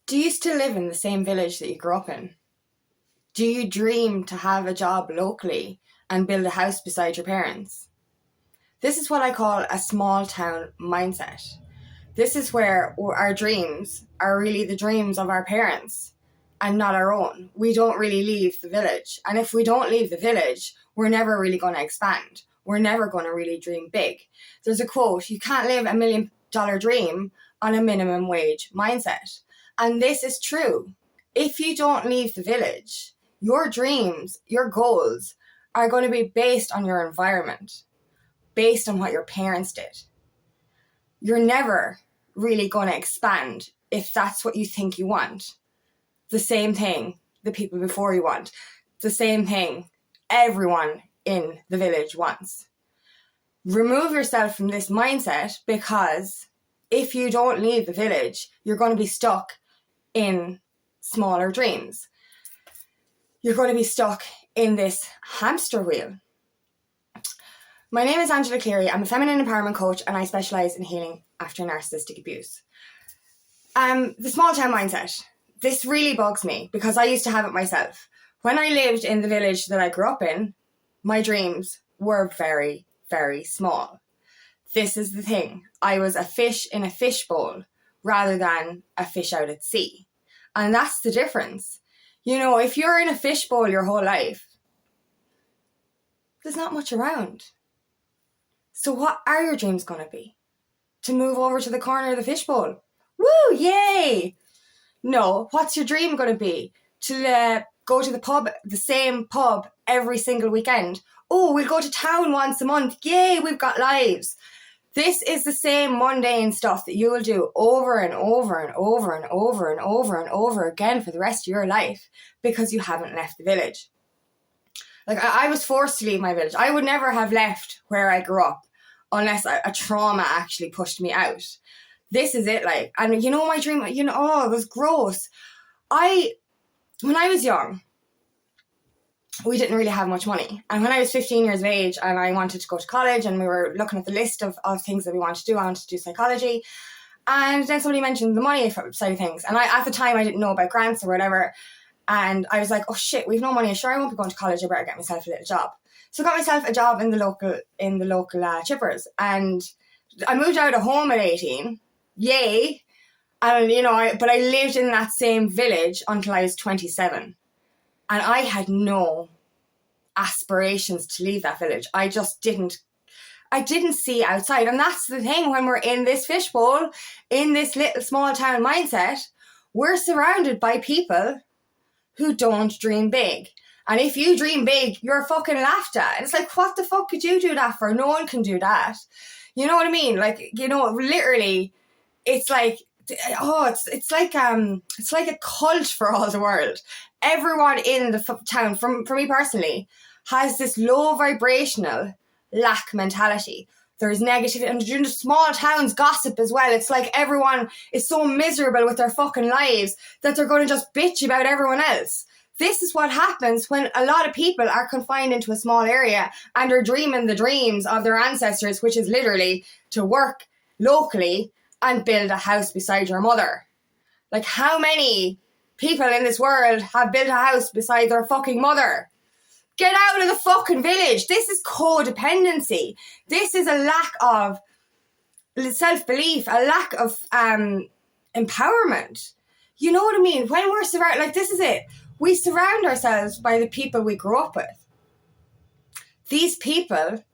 Do you still live in the same village that you grew up in? Do you dream to have a job locally and build a house beside your parents? This is what I call a small town mindset. This is where our dreams are really the dreams of our parents and not our own. We don't really leave the village. And if we don't leave the village, we're never really going to expand. We're never going to really dream big. There's a quote, you can't live $1 million dream on a minimum wage mindset. And this is true. If you don't leave the village, your dreams, your goals are going to be based on your environment, based on what your parents did. You're never really going to expand if that's what you think you want. The same thing the people before you want. The same thing everyone in the village wants. Remove yourself from this mindset, because if you don't leave the village, you're going to be stuck in smaller dreams. You're going to be stuck in this hamster wheel. My name is Angela Cleary. I'm a feminine empowerment coach and I specialise in healing after narcissistic abuse. The small town mindset. This really bugs me because I used to have it myself. When I lived in the village that I grew up in, my dreams were very, very small. This is the thing. I was a fish in a fishbowl rather than a fish out at sea. And that's the difference. You know, if you're in a fishbowl your whole life, there's not much around. So what are your dreams going to be? To move over to the corner of the fishbowl? Woo, yay! No, what's your dream going to be? To go to the pub, the same pub, every single weekend. Oh, we'll go to town once a month. Yay, we've got lives. This is the same mundane stuff that you will do over and over and over and over and over and over again for the rest of your life because you haven't left the village. Like, I was forced to leave my village. I would never have left where I grew up unless a trauma actually pushed me out. This is it, like, and you know my dream, it was gross. When I was young, we didn't really have much money. And when I was 15 years of age and I wanted to go to college and we were looking at the list of things that we wanted to do, I wanted to do psychology. And then somebody mentioned the money side of things. And at the time, I didn't know about grants or whatever. And I was like, oh shit, we've no money. Sure, I won't be going to college. I better get myself a little job. So I got myself a job in the local chippers. And I moved out of home at 18. Yay. And, but I lived in that same village until I was 27. And I had no aspirations to leave that village. I didn't see outside. And that's the thing, when we're in this fishbowl, in this little small town mindset, we're surrounded by people who don't dream big. And if you dream big, you're fucking laughed at. And it's like, what the fuck could you do that for? No one can do that. You know what I mean? Like, literally, it's like, it's like a cult for all the world. Everyone in the town, for me personally, has this low vibrational lack mentality. There's negativity, and during the small towns gossip as well. It's like everyone is so miserable with their fucking lives that they're going to just bitch about everyone else. This is what happens when a lot of people are confined into a small area and are dreaming the dreams of their ancestors, which is literally to work locally and build a house beside your mother. Like, how many people in this world have built a house beside their fucking mother? Get out of the fucking village. This is codependency. This is a lack of self-belief, a lack of empowerment. You know what I mean? When we're surrounded, like, this is it. We surround ourselves by the people we grew up with. These people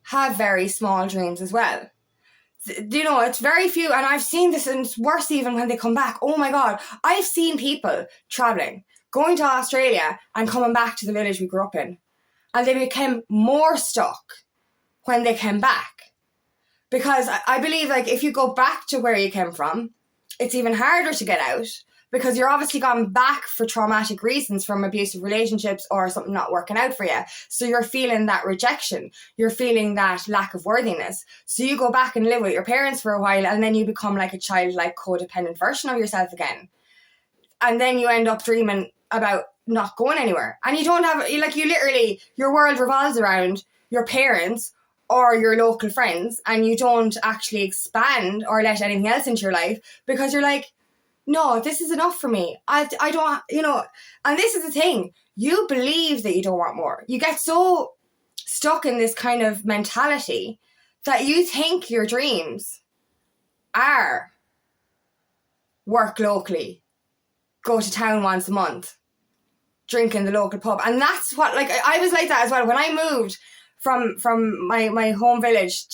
have very small dreams as well. It's very few, and I've seen this, and it's worse even when they come back. Oh my God, I've seen people travelling, going to Australia and coming back to the village we grew up in. And they became more stuck when they came back. Because I believe, like, if you go back to where you came from, it's even harder to get out, because you're obviously gone back for traumatic reasons from abusive relationships or something not working out for you. So you're feeling that rejection. You're feeling that lack of worthiness. So you go back and live with your parents for a while, and then you become like a childlike codependent version of yourself again. And then you end up dreaming about not going anywhere. And you don't have, like, you literally, your world revolves around your parents or your local friends, and you don't actually expand or let anything else into your life because you're like, no, this is enough for me. I don't, and this is the thing. You believe that you don't want more. You get so stuck in this kind of mentality that you think your dreams are work locally, go to town once a month, drink in the local pub. And that's what, like, I was like that as well. When I moved from my home village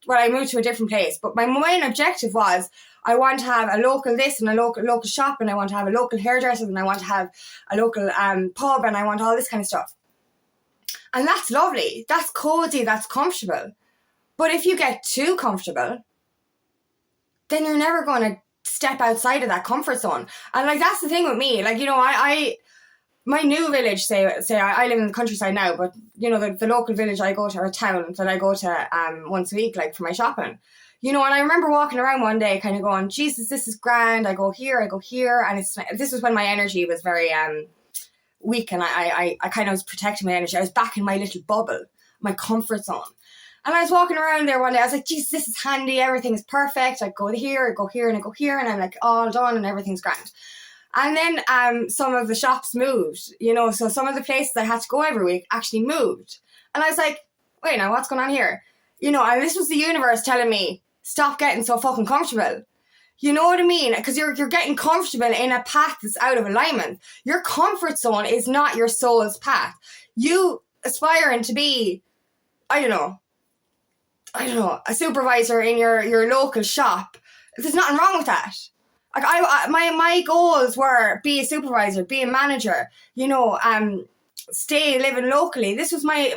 I moved to a different place. But my main objective was, I want to have a local this and a local shop, and I want to have a local hairdresser, and I want to have a local pub, and I want all this kind of stuff. And that's lovely. That's cozy. That's comfortable. But if you get too comfortable, then you're never going to step outside of that comfort zone. And like, that's the thing with me. Like, my new village, say I live in the countryside now, but the local village I go to, or town that I go to once a week, like for my shopping. And I remember walking around one day kind of going, Jesus, this is grand. I go here. And this was when my energy was very weak, and I kind of was protecting my energy. I was back in my little bubble, my comfort zone. And I was walking around there one day. I was like, Jesus, this is handy. Everything's perfect. I go here, and I go here, and I'm like all done, and everything's grand. And then some of the shops moved, so some of the places I had to go every week actually moved. And I was like, wait, now what's going on here? And this was the universe telling me, stop getting so fucking comfortable. You know what I mean? Because you're getting comfortable in a path that's out of alignment. Your comfort zone is not your soul's path. You aspiring to be, I don't know, a supervisor in your local shop. There's nothing wrong with that. Like my goals were be a supervisor, be a manager, stay living locally. This was my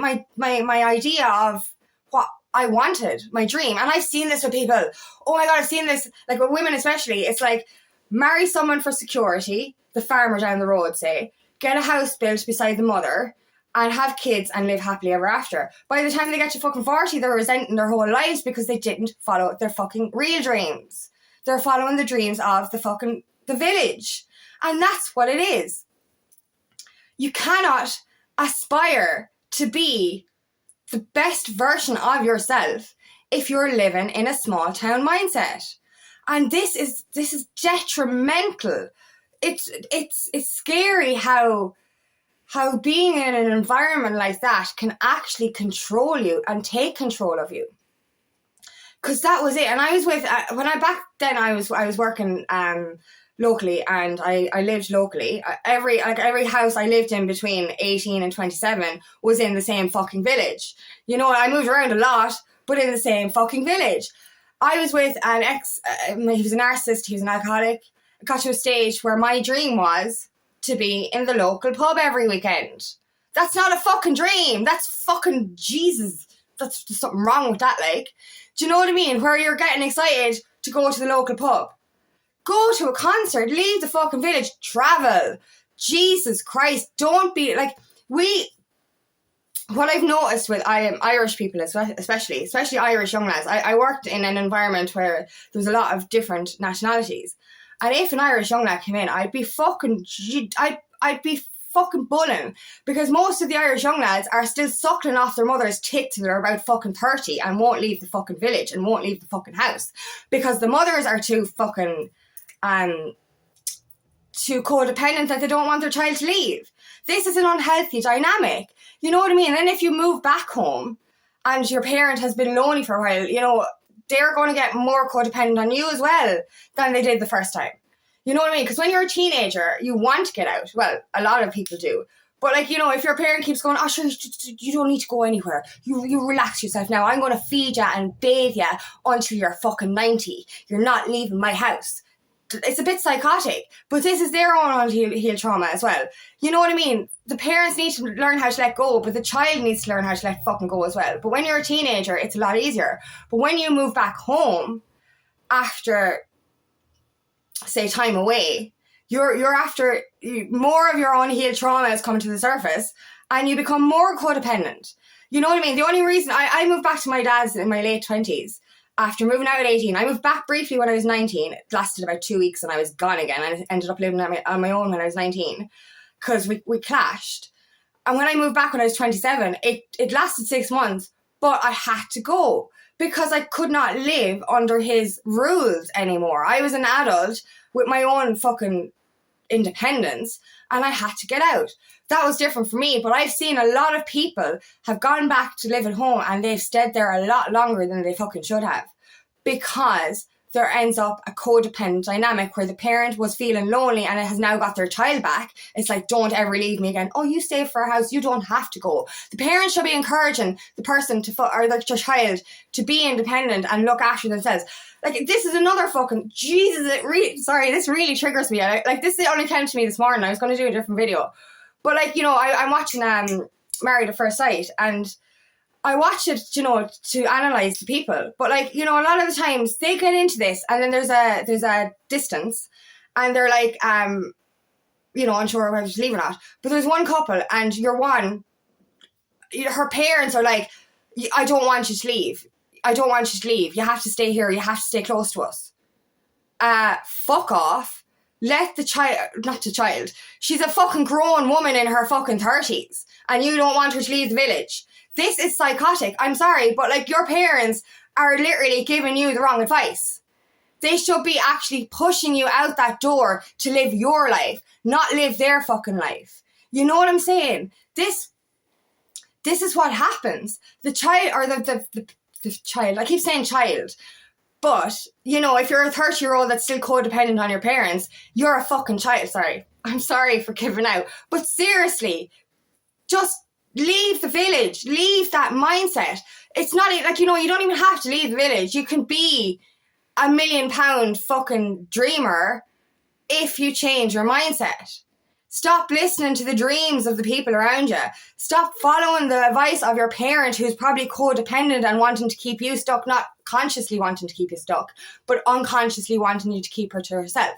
idea of what I wanted, my dream. And I've seen this with people. Oh my God, I've seen this, like with women especially. It's like, marry someone for security, the farmer down the road, say, get a house built beside the mother, and have kids and live happily ever after. By the time they get to fucking 40, they're resenting their whole lives because they didn't follow their fucking real dreams. They're following the dreams of the village. And that's what it is. You cannot aspire to be the best version of yourself if you're living in a small town mindset. And this is detrimental. It's scary how being in an environment like that can actually control you and take control of you. Because that was it. And I was with, I was working locally, and I lived locally. Every house I lived in between 18 and 27 was in the same fucking village. I moved around a lot, but in the same fucking village. I was with an ex, he was a narcissist, he was an alcoholic. I got to a stage where my dream was to be in the local pub every weekend. That's not a fucking dream. That's fucking Jesus. That's there's something wrong with that, like. Do you know what I mean? Where you're getting excited to go to the local pub. Go to a concert, leave the fucking village, travel. Jesus Christ, don't be, like, what I've noticed with Irish people, especially Irish young lads, I worked in an environment where there was a lot of different nationalities. And if an Irish young lad came in, I'd be fucking bullying, because most of the Irish young lads are still suckling off their mother's tit till they're about fucking 30 and won't leave the fucking village and won't leave the fucking house because the mothers are too fucking too codependent that they don't want their child to leave. This is an unhealthy dynamic. You know what I mean? And then if you move back home and your parent has been lonely for a while, they're going to get more codependent on you as well than they did the first time. You know what I mean? Because when you're a teenager, you want to get out. Well, a lot of people do. But, like, if your parent keeps going, oh, sure, you don't need to go anywhere. You relax yourself now. I'm going to feed you and bathe you until you're fucking 90. You're not leaving my house. It's a bit psychotic. But this is their own unhealed trauma as well. You know what I mean? The parents need to learn how to let go, but the child needs to learn how to let fucking go as well. But when you're a teenager, it's a lot easier. But when you move back home after, say, time away, you're after more of your unhealed trauma is coming to the surface, and you become more codependent. You know what I mean? The only reason I moved back to my dad's in my late 20s after moving out at 18. I moved back briefly when I was 19. It lasted about 2 weeks and I was gone again. I ended up living on my own when I was 19 because we clashed. And when I moved back when I was 27, it lasted 6 months, but I had to go because I could not live under his rules anymore. I was an adult with my own fucking independence, and I had to get out. That was different for me, but I've seen a lot of people have gone back to live at home and they've stayed there a lot longer than they fucking should have, because there ends up a codependent dynamic where the parent was feeling lonely and it has now got their child back. It's like, don't ever leave me again. Oh, you stay for a house, you don't have to go. The parent should be encouraging the person or their child to be independent and look after themselves. Like, this is another fucking, Jesus, this really triggers me. Like, this only came to me this morning. I was going to do a different video. But, like, you know, I'm watching Married at First Sight, and I watch it, you know, to analyse the people. But, like, you know, a lot of the times they get into this and then there's a distance and they're like, you know, unsure whether to leave or not. But there's one couple and her parents are like, I don't want you to leave. I don't want you to leave. You have to stay here. You have to stay close to us. Fuck off. Let the child, not the child, she's a fucking grown woman in her fucking 30s and you don't want her to leave the village. This is psychotic. I'm sorry, but like, your parents are literally giving you the wrong advice. They should be actually pushing you out that door to live your life, not live their fucking life. You know what I'm saying? This is what happens. The child, or the child, I keep saying child, but, you know, if you're a 30-year-old that's still codependent on your parents, you're a fucking child. Sorry. I'm sorry for giving out. But seriously, just leave the village. Leave that mindset. It's not like, you know, you don't even have to leave the village. You can be a £1 million fucking dreamer if you change your mindset. Stop listening to the dreams of the people around you. Stop following the advice of your parent who's probably codependent and wanting to keep you stuck, not consciously wanting to keep you stuck, but unconsciously wanting you to keep her to herself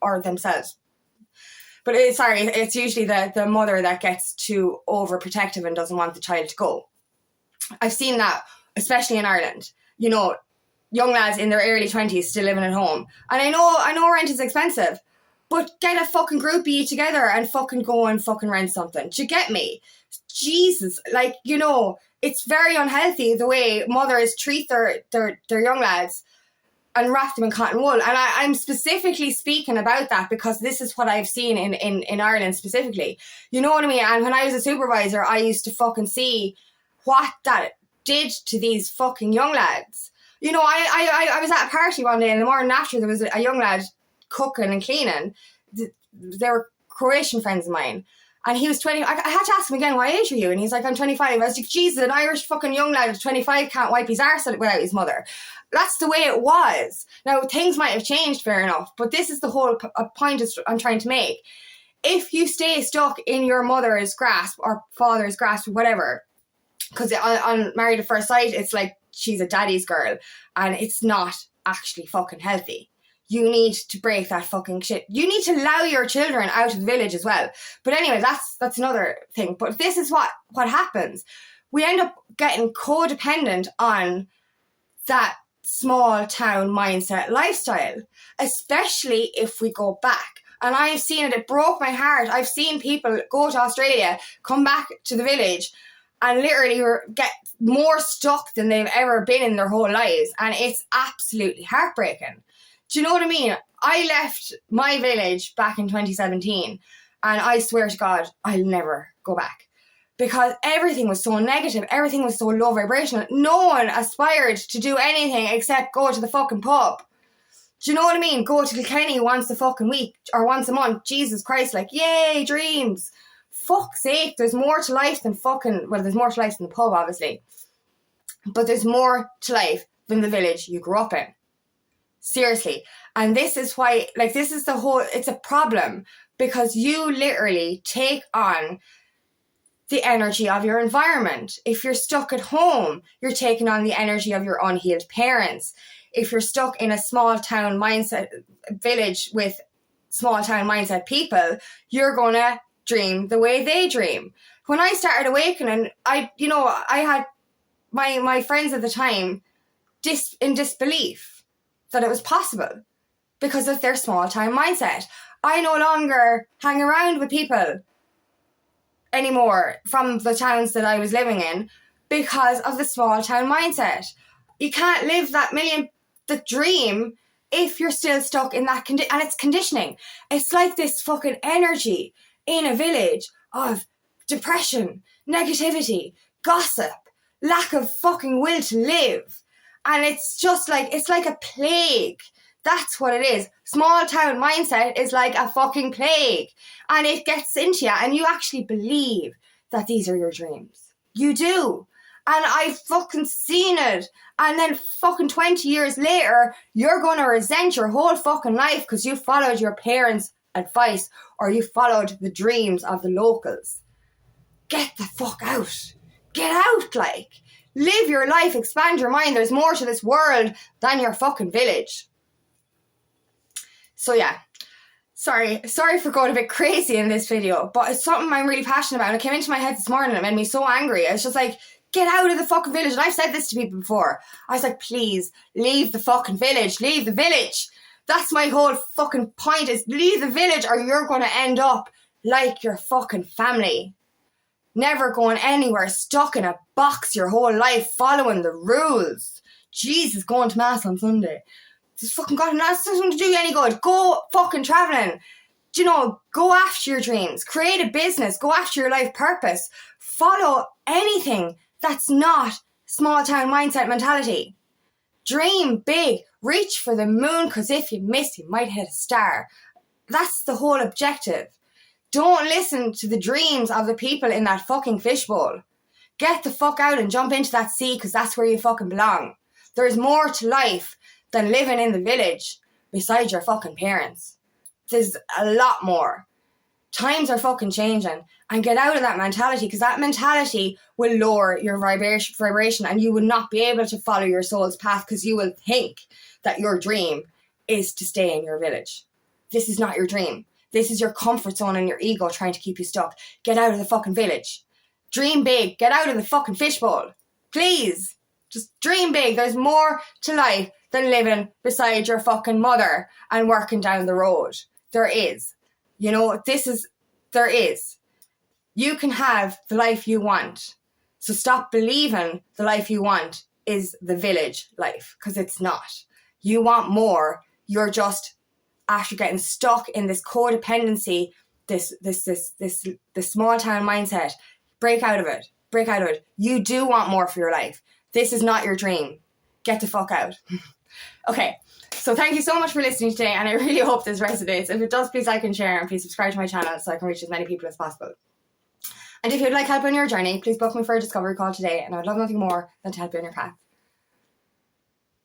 or themselves. But it's usually the mother that gets too overprotective and doesn't want the child to go. I've seen that, especially in Ireland. You know, young lads in their early 20s still living at home. And I know rent is expensive, but get a fucking groupie together and fucking go and fucking rent something. Do you get me? Jesus, like, you know, it's very unhealthy the way mothers treat their young lads and wrap them in cotton wool. And I'm specifically speaking about that because this is what I've seen in Ireland specifically. You know what I mean? And when I was a supervisor, I used to fucking see what that did to these fucking young lads. You know, I was at a party one day and the morning after there was a young lad cooking and cleaning. They were Croatian friends of mine. And he was 20. I had to ask him again, what age are you? And he's like, I'm 25. I was like, Jesus, an Irish fucking young lad of 25 can't wipe his arse without his mother. That's the way it was. Now, things might have changed, fair enough, but this is the whole point I'm trying to make. If you stay stuck in your mother's grasp or father's grasp, whatever, because on Married at First Sight, it's like she's a daddy's girl, and it's not actually fucking healthy. You need to break that fucking shit. You need to allow your children out of the village as well. But anyway, that's another thing. But this is what happens. We end up getting codependent on that small town mindset lifestyle, especially if we go back. And I've seen it. It broke my heart. I've seen people go to Australia, come back to the village, and literally get more stuck than they've ever been in their whole lives. And it's absolutely heartbreaking. Do you know what I mean? I left my village back in 2017 and I swear to God, I'll never go back because everything was so negative. Everything was so low vibrational. No one aspired to do anything except go to the fucking pub. Do you know what I mean? Go to Kilkenny once a fucking week or once a month. Jesus Christ, like, yay, dreams. Fuck's sake, there's more to life than there's more to life than the pub, obviously. But there's more to life than the village you grew up in. Seriously. And this is why, like, it's a problem because you literally take on the energy of your environment. If you're stuck at home, you're taking on the energy of your unhealed parents. If you're stuck in a small town mindset village with small town mindset people, you're going to dream the way they dream. When I started awakening, I had my friends at the time in disbelief that it was possible because of their small town mindset. I no longer hang around with people anymore from the towns that I was living in because of the small town mindset. You can't live the dream if you're still stuck in that and it's conditioning. It's like this fucking energy in a village of depression, negativity, gossip, lack of fucking will to live. And it's just like, it's like a plague. That's what it is. Small town mindset is like a fucking plague. And it gets into you and you actually believe that these are your dreams. You do. And I've fucking seen it. And then fucking 20 years later, you're going to resent your whole fucking life because you followed your parents' advice or you followed the dreams of the locals. Get the fuck out. Get out, like. Live your life, expand your mind. There's more to this world than your fucking village. So yeah, sorry for going a bit crazy in this video, but it's something I'm really passionate about. And it came into my head this morning and it made me so angry. It's just like, get out of the fucking village. And I've said this to people before. I was like, please, leave the fucking village. Leave the village. That's my whole fucking point, is leave the village or you're going to end up like your fucking family. Never going anywhere, stuck in a box your whole life, following the rules. Jesus, going to mass on Sunday. This fucking God, that's nothing to do you any good. Go fucking travelling. Do you know, go after your dreams. Create a business. Go after your life purpose. Follow anything that's not small town mindset mentality. Dream big. Reach for the moon, because if you miss, you might hit a star. That's the whole objective. Don't listen to the dreams of the people in that fucking fishbowl. Get the fuck out and jump into that sea, because that's where you fucking belong. There's more to life than living in the village beside your fucking parents. There's a lot more. Times are fucking changing, and get out of that mentality, because that mentality will lower your vibration and you will not be able to follow your soul's path, because you will think that your dream is to stay in your village. This is not your dream. This is your comfort zone and your ego trying to keep you stuck. Get out of the fucking village. Dream big. Get out of the fucking fishbowl. Please. Just dream big. There's more to life than living beside your fucking mother and working down the road. There is. You know, there is. You can have the life you want. So stop believing the life you want is the village life, because it's not. You want more. You're just, after getting stuck in this codependency, this small town mindset, break out of it. Break out of it. You do want more for your life. This is not your dream. Get the fuck out. Okay, so thank you so much for listening today, and I really hope this resonates. If it does, please like and share, and please subscribe to my channel so I can reach as many people as possible. And if you'd like help on your journey, please book me for a discovery call today, and I would love nothing more than to help you on your path.